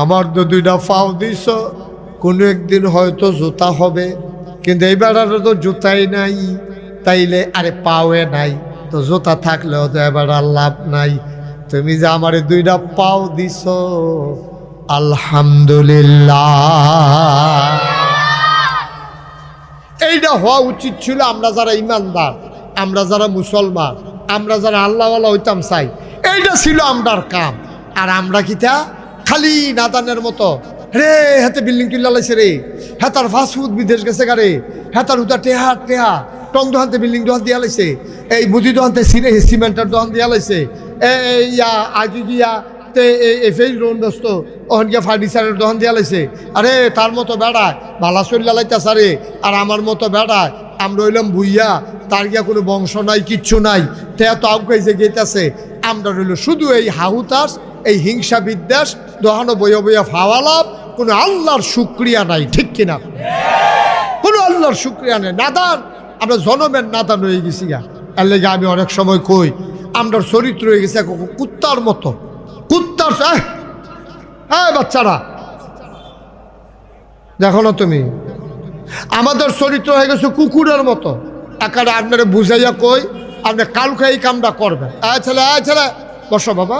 আমার তো দুইটা পাও দিছ, কোনো একদিন হয়তো জুতা হবে, কিন্তু এই বেড়ারও তো জুতাই নাই, তাইলে আরে পাওয়ে নাই তো জুতা থাকলেও তো এবার আর লাভ নাই। তুমি যে আমারে দুইটা পাও দিছ, আলহামদুলিল্লাহ। এইটা হওয়া উচিত ছিল। আমরা যারা ইমানদার, আমরা যারা মুসলমান, আমরা যারা আল্লাহওয়ালা হইতাম চাই, এইটা ছিল আমরার কাম। আর আমরা কিতা খালি নাদানের মতো রে হাতে বিল্ডিং তুল্লা লাইছে রে, হেতার ফাস্টফুড বিদেশ গেছে গারে, হেতার হুতা টেহা টেহা টং দোহানতে বিল্ডিং দোহান দিয়া লাইছে, এই মুদি দোহানতে সিমেন্টের দোহান দিয়া লাইছে, ইয়া আজি গিয়া ফেজ রোন দোস্ত ওখান গিয়া ফার্নিচারের দোকান দিয়া লাইছে। আরে তার মতো বেড়ায় ভালা চল্লা লাইতাছে রে, আর আমার মতো বেড়ায় আমরা রইলাম ভুইয়া, তার গিয়া কোনো বংশ নাই, কিচ্ছু নাই, তে তো আউকাইছে গেইতাছে। আমরা রইল শুধু এই হাহুতাস, এই হিংসা বিদ্বেষ, দোহানো বইয়া বইয়া ফাওয়ালাভ, কোনো আল্লাহর শুক্রিয়া নাই। ঠিক কিনা? কোনো আল্লাহর শুক্রিয়া নেই, নাদান। আমরা জনমের নাদান হয়ে গেছি গা। এর লেগে আমি অনেক সময় কই আমরা চরিত্র হয়ে গেছে কুত্তার মতো। কুত্তার হ্যাঁ বাচ্চারা দেখো না তুমি, আমাদের চরিত্র হয়ে গেছে কুকুরের মতো। একারে আপনারা বুঝাইয়া কই আপনি কালকে এই কামটা করবেন। ছেলে বসো বাবা,